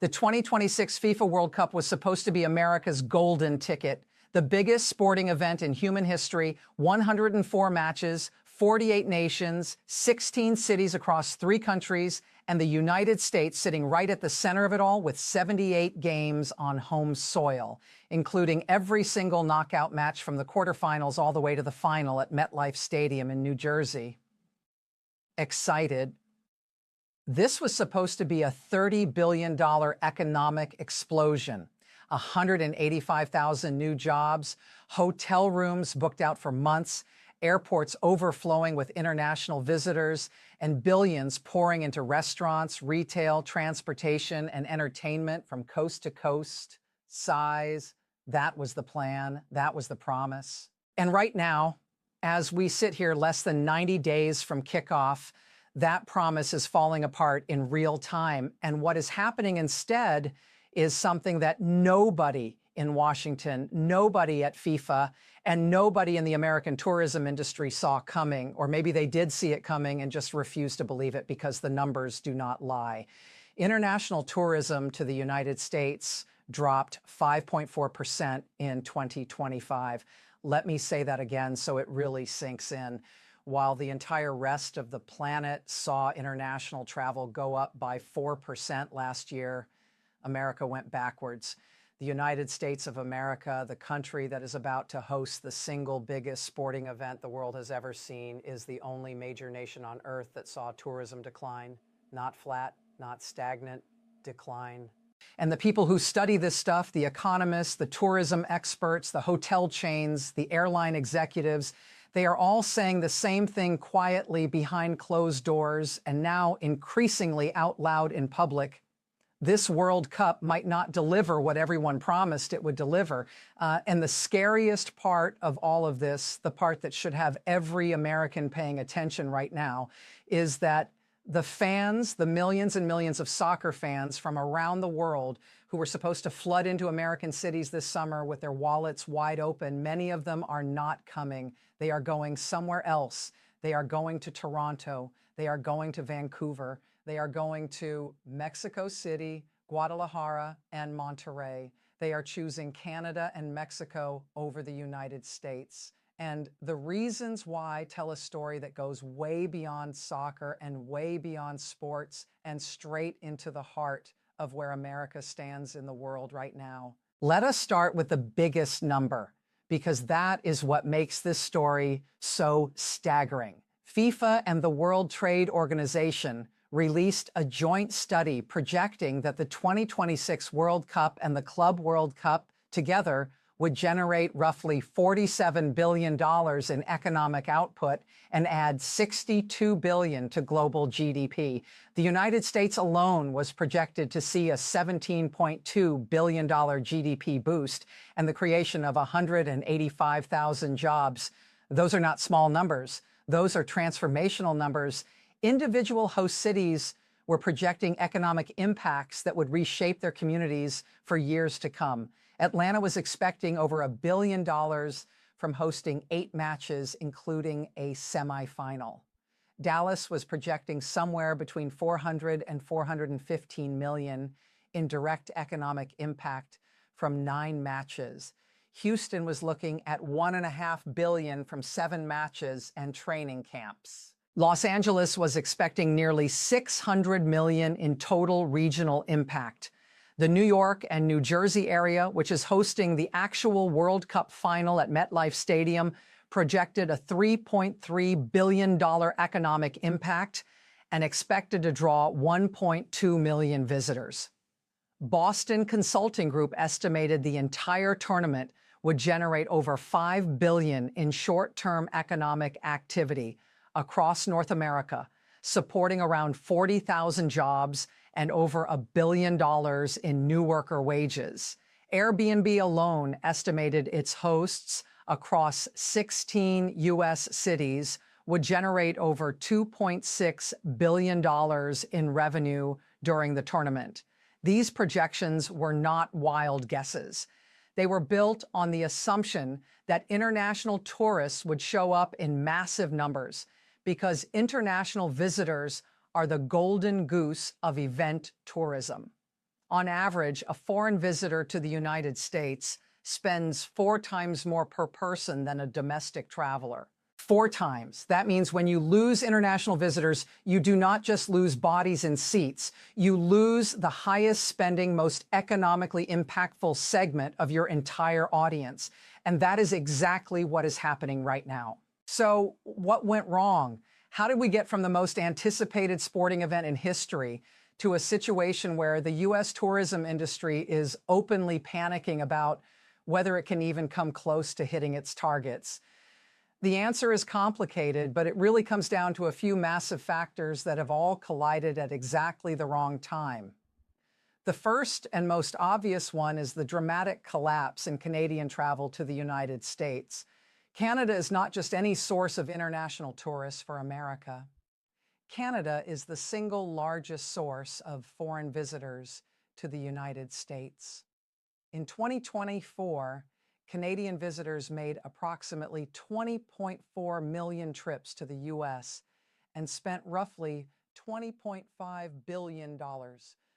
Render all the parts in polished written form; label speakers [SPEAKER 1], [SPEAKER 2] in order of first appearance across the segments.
[SPEAKER 1] The 2026 FIFA World Cup was supposed to be America's golden ticket, the biggest sporting event in human history, 104 matches, 48 nations, 16 cities across 3 countries, and the United States sitting right at the center of it all with 78 games on home soil, including every single knockout match from the quarterfinals all the way to the final at MetLife Stadium in New Jersey. Excited. This was supposed to be a $30 billion economic explosion. 185,000 new jobs, hotel rooms booked out for months, airports overflowing with international visitors, and billions pouring into restaurants, retail, transportation, and entertainment from coast to coast. Size, that was the plan, that was the promise. And right now, as we sit here less than 90 days from kickoff, that promise is falling apart in real time. And what is happening instead is something that nobody in Washington, nobody at FIFA, and nobody in the American tourism industry saw coming, or maybe they did see it coming and just refused to believe it because the numbers do not lie. International tourism to the United States dropped 5.4% in 2025. Let me say that again so it really sinks in. While the entire rest of the planet saw international travel go up by 4% last year, America went backwards. The United States of America, the country that is about to host the single biggest sporting event the world has ever seen, is the only major nation on earth that saw tourism decline. Not flat, not stagnant, decline. And the people who study this stuff, the economists, the tourism experts, the hotel chains, the airline executives, they are all saying the same thing quietly behind closed doors and now increasingly out loud in public. This World Cup might not deliver what everyone promised it would deliver. And the scariest part of all of this, the part that should have every American paying attention right now, is that the fans, the millions and millions of soccer fans from around the world who were supposed to flood into American cities this summer with their wallets wide open, many of them are not coming. They are going somewhere else. They are going to Toronto. They are going to Vancouver. They are going to Mexico City, Guadalajara, and Monterrey. They are choosing Canada and Mexico over the United States. And the reasons why tell a story that goes way beyond soccer and way beyond sports and straight into the heart of where America stands in the world right now. Let us start with the biggest number, because that is what makes this story so staggering. FIFA and the World Trade Organization released a joint study projecting that the 2026 World Cup and the Club World Cup together would generate roughly $47 billion in economic output and add $62 billion to global GDP. The United States alone was projected to see a $17.2 billion GDP boost and the creation of 185,000 jobs. Those are not small numbers. Those are transformational numbers. Individual host cities were projecting economic impacts that would reshape their communities for years to come. Atlanta was expecting over $1 billion from hosting 8 matches, including a semifinal. Dallas was projecting somewhere between 400 and 415 million in direct economic impact from 9 matches. Houston was looking at $1.5 billion from 7 matches and training camps. Los Angeles was expecting nearly $600 million in total regional impact. The New York and New Jersey area, which is hosting the actual World Cup final at MetLife Stadium, projected a $3.3 billion economic impact and expected to draw 1.2 million visitors. Boston Consulting Group estimated the entire tournament would generate over $5 billion in short-term economic activity across North America, supporting around 40,000 jobs and over $1 billion in new worker wages. Airbnb alone estimated its hosts across 16 U.S. cities would generate over $2.6 billion in revenue during the tournament. These projections were not wild guesses. They were built on the assumption that international tourists would show up in massive numbers because international visitors are the golden goose of event tourism. On average, a foreign visitor to the United States spends 4 times more per person than a domestic traveler. 4 times. That means when you lose international visitors, you do not just lose bodies and seats. You lose the highest spending, most economically impactful segment of your entire audience. And that is exactly what is happening right now. So what went wrong? How did we get from the most anticipated sporting event in history to a situation where the U.S. tourism industry is openly panicking about whether it can even come close to hitting its targets? The answer is complicated, but it really comes down to a few massive factors that have all collided at exactly the wrong time. The first and most obvious one is the dramatic collapse in Canadian travel to the United States. Canada is not just any source of international tourists for America. Canada is the single largest source of foreign visitors to the United States. In 2024, Canadian visitors made approximately 20.4 million trips to the U.S. and spent roughly $20.5 billion,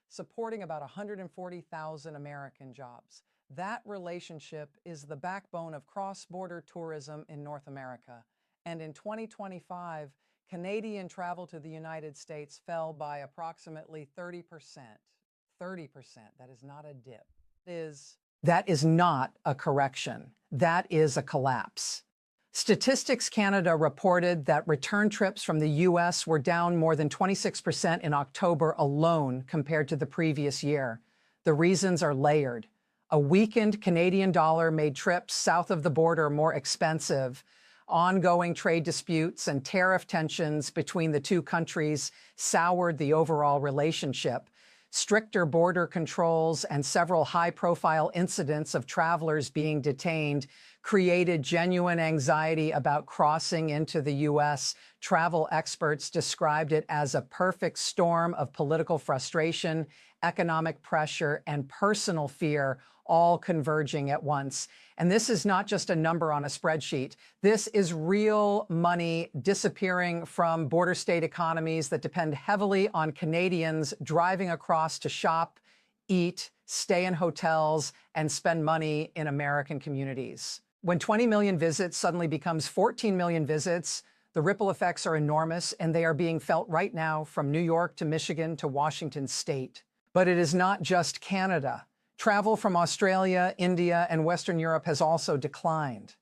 [SPEAKER 1] supporting about 140,000 American jobs. That relationship is the backbone of cross-border tourism in North America. And in 2025, Canadian travel to the United States fell by approximately 30%. 30%. That is not a dip. That is not a correction. That is a collapse. Statistics Canada reported that return trips from the U.S. were down more than 26% in October alone compared to the previous year. The reasons are layered. A weakened Canadian dollar made trips south of the border more expensive. Ongoing trade disputes and tariff tensions between the two countries soured the overall relationship. Stricter border controls and several high-profile incidents of travelers being detained created genuine anxiety about crossing into the U.S. Travel experts described it as a perfect storm of political frustration, economic pressure, and personal fear, all converging at once. And this is not just a number on a spreadsheet. This is real money disappearing from border state economies that depend heavily on Canadians driving across to shop, eat, stay in hotels, and spend money in American communities. When 20 million visits suddenly becomes 14 million visits, the ripple effects are enormous, and they are being felt right now from New York to Michigan to Washington state. But it is not just Canada. Travel from Australia, India, and Western Europe has also declined.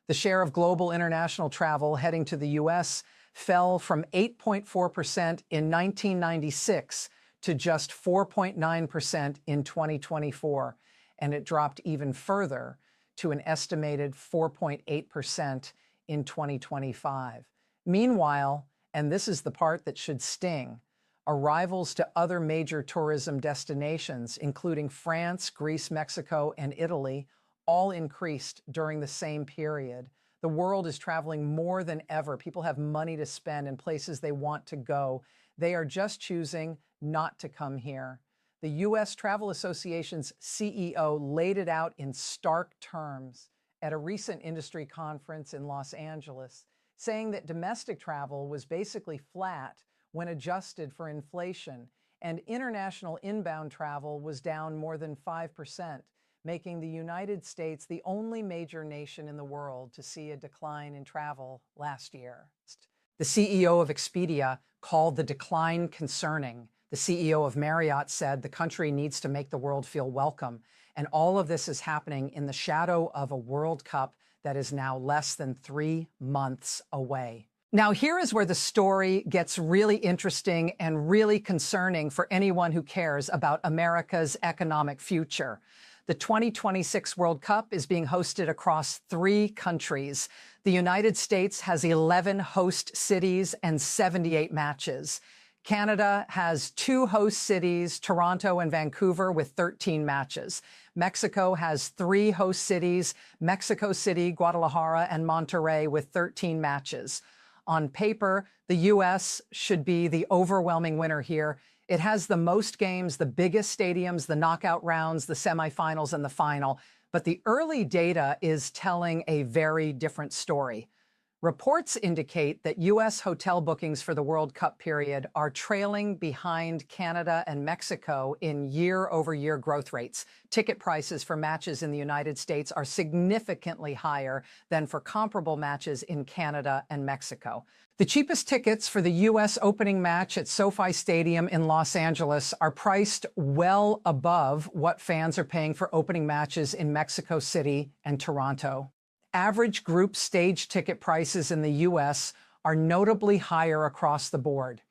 [SPEAKER 1] The share of global international travel heading to the U.S. fell from 8.4% in 1996 to just 4.9% in 2024, and it dropped even further to an estimated 4.8% in 2025. Meanwhile, and this is the part that should sting, arrivals to other major tourism destinations, including France, Greece, Mexico, and Italy, all increased during the same period. The world is traveling more than ever. People have money to spend in places they want to go. They are just choosing not to come here. The U.S. Travel Association's CEO laid it out in stark terms at a recent industry conference in Los Angeles, saying that domestic travel was basically flat when adjusted for inflation, and international inbound travel was down more than 5%, making the United States the only major nation in the world to see a decline in travel last year. The CEO of Expedia called the decline concerning. The CEO of Marriott said the country needs to make the world feel welcome. And all of this is happening in the shadow of a World Cup that is now less than 3 months away. Now, here is where the story gets really interesting and really concerning for anyone who cares about America's economic future. The 2026 World Cup is being hosted across 3 countries. The United States has 11 host cities and 78 matches. Canada has 2 host cities, Toronto and Vancouver, with 13 matches. Mexico has 3 host cities, Mexico City, Guadalajara, and Monterrey, with 13 matches. On paper, the U.S. should be the overwhelming winner here. It has the most games, the biggest stadiums, the knockout rounds, the semifinals, and the final. But the early data is telling a very different story. Reports indicate that U.S. hotel bookings for the World Cup period are trailing behind Canada and Mexico in year-over-year growth rates. Ticket prices for matches in the United States are significantly higher than for comparable matches in Canada and Mexico. The cheapest tickets for the U.S. opening match at SoFi Stadium in Los Angeles are priced well above what fans are paying for opening matches in Mexico City and Toronto. Average group stage ticket prices in the U.S. are notably higher across the board.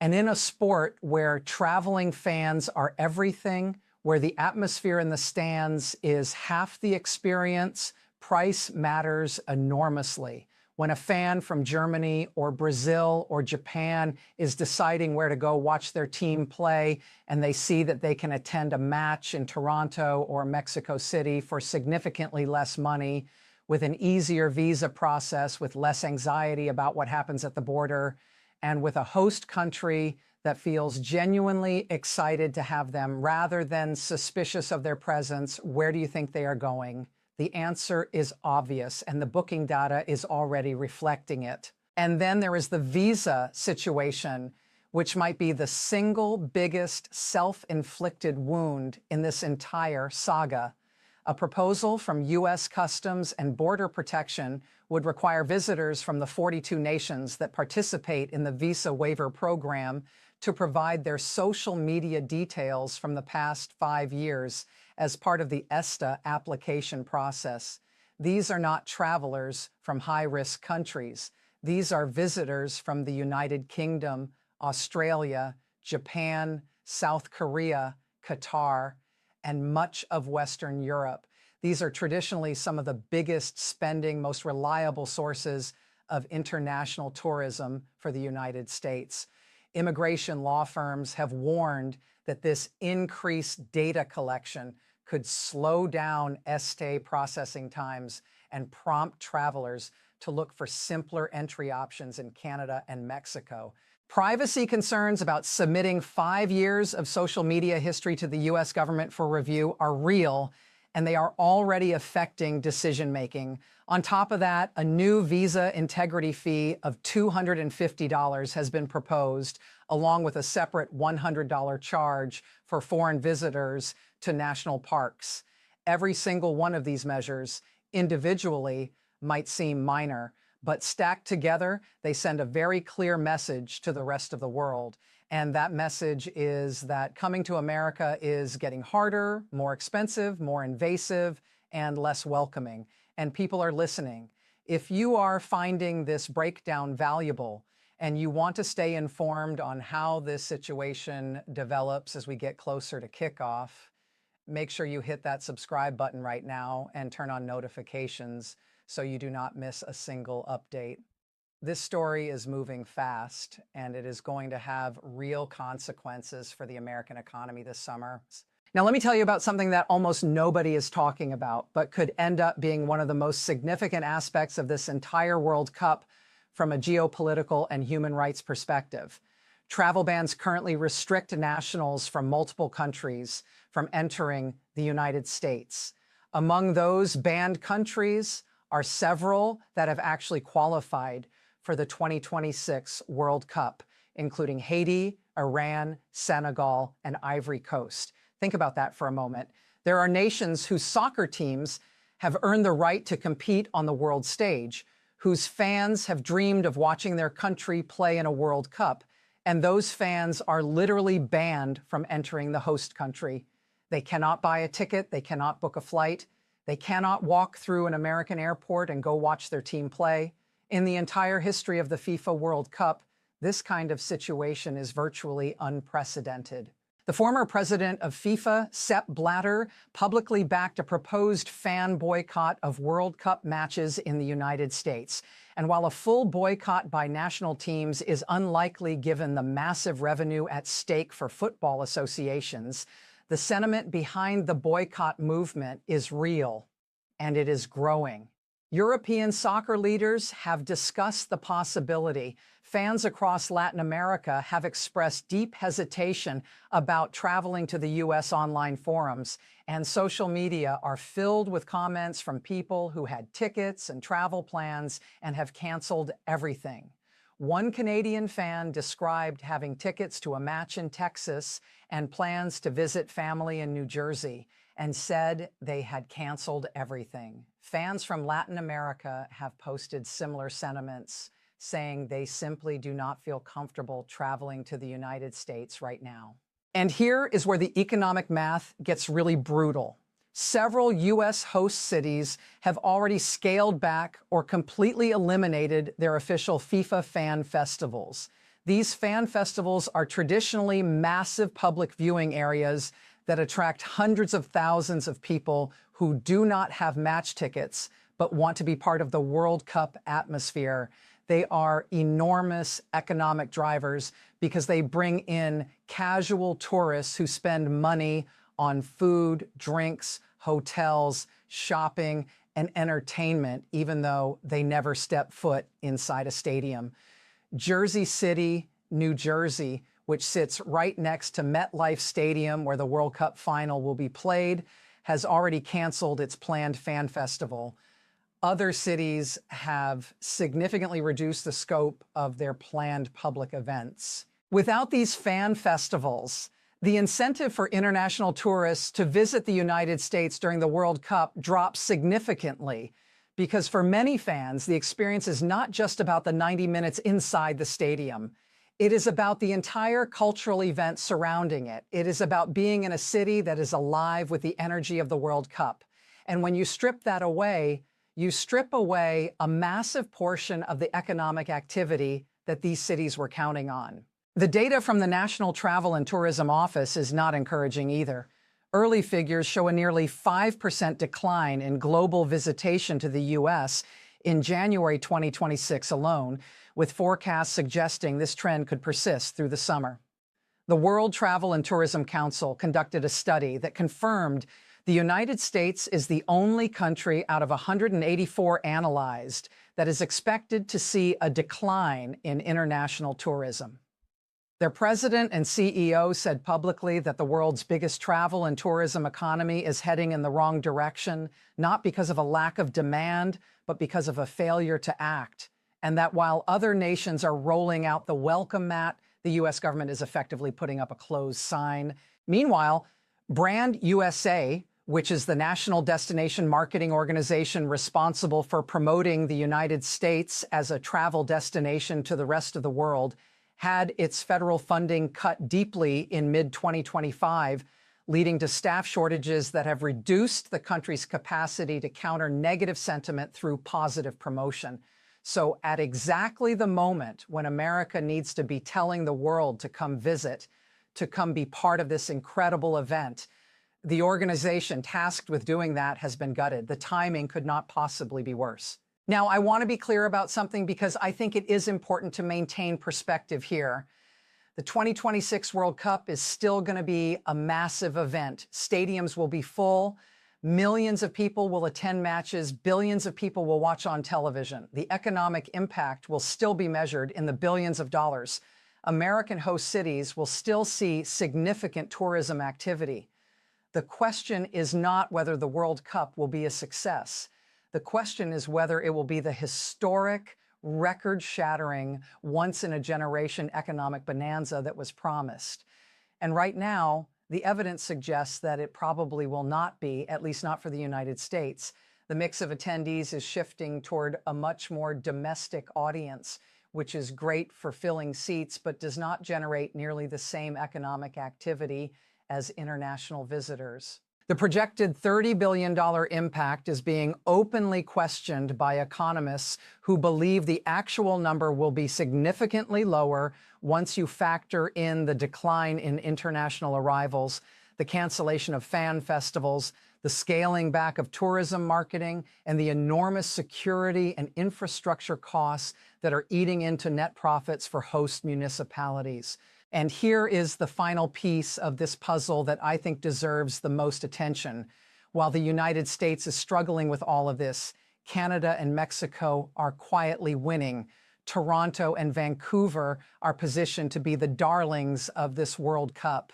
[SPEAKER 1] And in a sport where traveling fans are everything, where the atmosphere in the stands is half the experience, price matters enormously. When a fan from Germany or Brazil or Japan is deciding where to go watch their team play, and they see that they can attend a match in Toronto or Mexico City for significantly less money, with an easier visa process, with less anxiety about what happens at the border, and with a host country that feels genuinely excited to have them rather than suspicious of their presence, where do you think they are going? The answer is obvious, and the booking data is already reflecting it. And then there is the visa situation, which might be the single biggest self-inflicted wound in this entire saga. A proposal from U.S. Customs and Border Protection would require visitors from the 42 nations that participate in the visa waiver program to provide their social media details from the past 5 years as part of the ESTA application process. These are not travelers from high-risk countries. These are visitors from the United Kingdom, Australia, Japan, South Korea, Qatar, and much of Western Europe. These are traditionally some of the biggest spending, most reliable sources of international tourism for the United States. Immigration law firms have warned that this increased data collection could slow down ESTA processing times and prompt travelers to look for simpler entry options in Canada and Mexico. Privacy concerns about submitting 5 years of social media history to the U.S. government for review are real, and they are already affecting decision-making. On top of that, a new visa integrity fee of $250 has been proposed, along with a separate $100 charge for foreign visitors to national parks. Every single one of these measures, individually, might seem minor, but stacked together, they send a very clear message to the rest of the world. And that message is that coming to America is getting harder, more expensive, more invasive, and less welcoming. And people are listening. If you are finding this breakdown valuable and you want to stay informed on how this situation develops as we get closer to kickoff, make sure you hit that subscribe button right now and turn on notifications so you do not miss a single update. This story is moving fast, and it is going to have real consequences for the American economy this summer. Now, let me tell you about something that almost nobody is talking about, but could end up being one of the most significant aspects of this entire World Cup from a geopolitical and human rights perspective. Travel bans currently restrict nationals from multiple countries from entering the United States. Among those banned countries are several that have actually qualified for the 2026 World Cup, including Haiti, Iran, Senegal, and Ivory Coast. Think about that for a moment. There are nations whose soccer teams have earned the right to compete on the world stage, whose fans have dreamed of watching their country play in a World Cup, and those fans are literally banned from entering the host country. They cannot buy a ticket, they cannot book a flight, they cannot walk through an American airport and go watch their team play. In the entire history of the FIFA World Cup, this kind of situation is virtually unprecedented. The former president of FIFA, Sepp Blatter, publicly backed a proposed fan boycott of World Cup matches in the United States. And while a full boycott by national teams is unlikely given the massive revenue at stake for football associations, the sentiment behind the boycott movement is real, and it is growing. European soccer leaders have discussed the possibility. Fans across Latin America have expressed deep hesitation about traveling to the U.S. online forums, and social media are filled with comments from people who had tickets and travel plans and have canceled everything. One Canadian fan described having tickets to a match in Texas and plans to visit family in New Jersey, and said they had canceled everything. Fans from Latin America have posted similar sentiments, saying they simply do not feel comfortable traveling to the United States right now. And here is where the economic math gets really brutal. Several U.S. host cities have already scaled back or completely eliminated their official FIFA fan festivals. These fan festivals are traditionally massive public viewing areas that attract hundreds of thousands of people who do not have match tickets but want to be part of the World Cup atmosphere. They are enormous economic drivers because they bring in casual tourists who spend money on food, drinks, hotels, shopping, and entertainment, even though they never step foot inside a stadium. Jersey City, New Jersey, which sits right next to MetLife Stadium where the World Cup final will be played, has already canceled its planned fan festival. Other cities have significantly reduced the scope of their planned public events. Without these fan festivals, the incentive for international tourists to visit the United States during the World Cup drops significantly, because for many fans, the experience is not just about the 90 minutes inside the stadium. It is about the entire cultural event surrounding it. It is about being in a city that is alive with the energy of the World Cup. And when you strip that away, you strip away a massive portion of the economic activity that these cities were counting on. The data from the National Travel and Tourism Office is not encouraging either. Early figures show a nearly 5% decline in global visitation to the U.S. in January 2026 alone, with forecasts suggesting this trend could persist through the summer. The World Travel and Tourism Council conducted a study that confirmed the United States is the only country out of 184 analyzed that is expected to see a decline in international tourism. Their president and CEO said publicly that the world's biggest travel and tourism economy is heading in the wrong direction, not because of a lack of demand, but because of a failure to act. And that while other nations are rolling out the welcome mat, the U.S. government is effectively putting up a closed sign. Meanwhile, Brand USA, which is the national destination marketing organization responsible for promoting the United States as a travel destination to the rest of the world, had its federal funding cut deeply in mid-2025, leading to staff shortages that have reduced the country's capacity to counter negative sentiment through positive promotion. So at exactly the moment when America needs to be telling the world to come visit, to come be part of this incredible event, the organization tasked with doing that has been gutted. The timing could not possibly be worse. Now, I want to be clear about something because I think it is important to maintain perspective here. The 2026 World Cup is still going to be a massive event. Stadiums will be full. Millions of people will attend matches. Billions of people will watch on television. The economic impact will still be measured in the billions of dollars. American host cities will still see significant tourism activity. The question is not whether the World Cup will be a success. The question is whether it will be the historic, record-shattering, once-in-a-generation economic bonanza that was promised. And right now, the evidence suggests that it probably will not be, at least not for the United States. The mix of attendees is shifting toward a much more domestic audience, which is great for filling seats, but does not generate nearly the same economic activity as international visitors. The projected $30 billion impact is being openly questioned by economists who believe the actual number will be significantly lower once you factor in the decline in international arrivals, the cancellation of fan festivals, the scaling back of tourism marketing, and the enormous security and infrastructure costs that are eating into net profits for host municipalities. And here is the final piece of this puzzle that I think deserves the most attention. While the United States is struggling with all of this, Canada and Mexico are quietly winning. Toronto and Vancouver are positioned to be the darlings of this World Cup.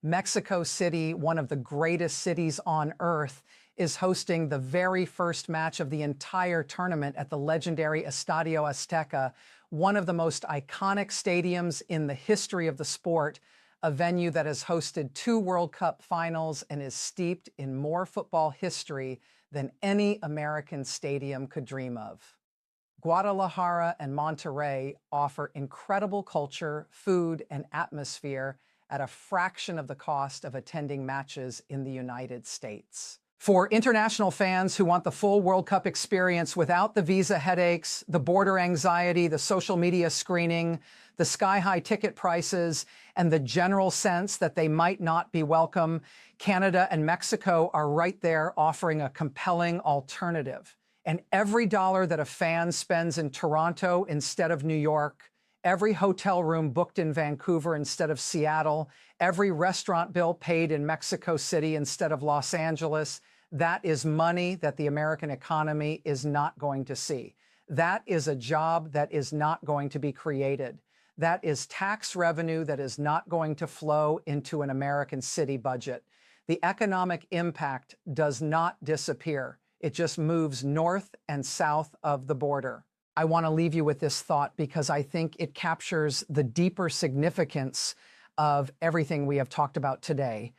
[SPEAKER 1] Mexico City, one of the greatest cities on earth, is hosting the very first match of the entire tournament at the legendary Estadio Azteca, one of the most iconic stadiums in the history of the sport, a venue that has hosted 2 World Cup finals and is steeped in more football history than any American stadium could dream of. Guadalajara and Monterrey offer incredible culture, food, and atmosphere at a fraction of the cost of attending matches in the United States. For international fans who want the full World Cup experience without the visa headaches, the border anxiety, the social media screening, the sky-high ticket prices, and the general sense that they might not be welcome, Canada and Mexico are right there offering a compelling alternative. And every dollar that a fan spends in Toronto instead of New York, every hotel room booked in Vancouver instead of Seattle, every restaurant bill paid in Mexico City instead of Los Angeles, that is money that the American economy is not going to see. That is a job that is not going to be created. That is tax revenue that is not going to flow into an American city budget. The economic impact does not disappear. It just moves north and south of the border. I want to leave you with this thought because I think it captures the deeper significance of everything we have talked about today.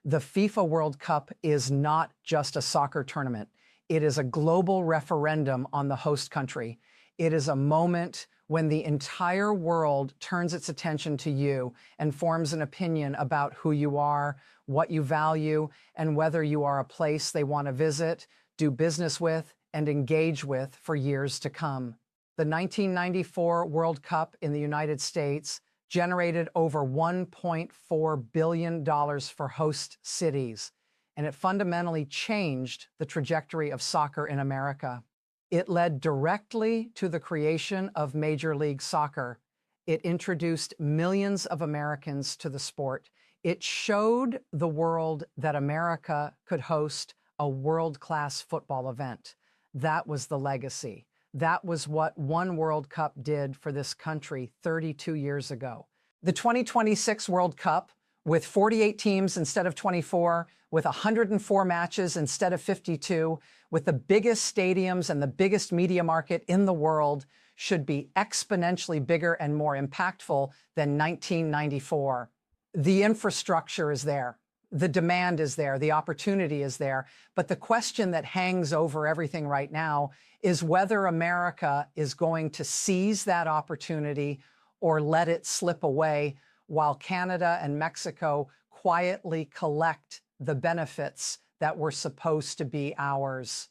[SPEAKER 1] The FIFA World Cup is not just a soccer tournament. It is a global referendum on the host country. It is a moment when the entire world turns its attention to you and forms an opinion about who you are, what you value, and whether you are a place they want to visit, do business with, and engage with for years to come. The 1994 World Cup in the United States generated over $1.4 billion for host cities, and it fundamentally changed the trajectory of soccer in America. It led directly to the creation of Major League Soccer. It introduced millions of Americans to the sport. It showed the world that America could host a world-class football event. That was the legacy. That was what one World Cup did for this country 32 years ago. The 2026 World Cup, with 48 teams instead of 24, with 104 matches instead of 52, with the biggest stadiums and the biggest media market in the world, should be exponentially bigger and more impactful than 1994. The infrastructure is there. The demand is there, the opportunity is there, but the question that hangs over everything right now is whether America is going to seize that opportunity or let it slip away while Canada and Mexico quietly collect the benefits that were supposed to be ours.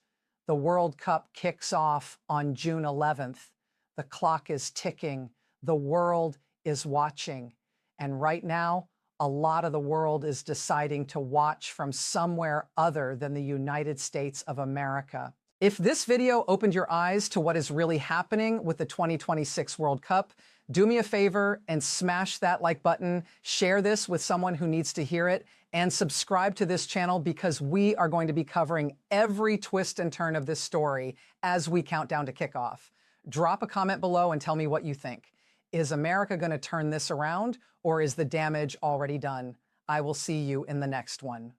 [SPEAKER 1] The World Cup kicks off on June 11th. The clock is ticking. The world is watching. And right now, a lot of the world is deciding to watch from somewhere other than the United States of America. If this video opened your eyes to what is really happening with the 2026 World Cup, do me a favor and smash that like button, share this with someone who needs to hear it, and subscribe to this channel because we are going to be covering every twist and turn of this story as we count down to kickoff. Drop a comment below and tell me what you think. Is America going to turn this around, or is the damage already done? I will see you in the next one.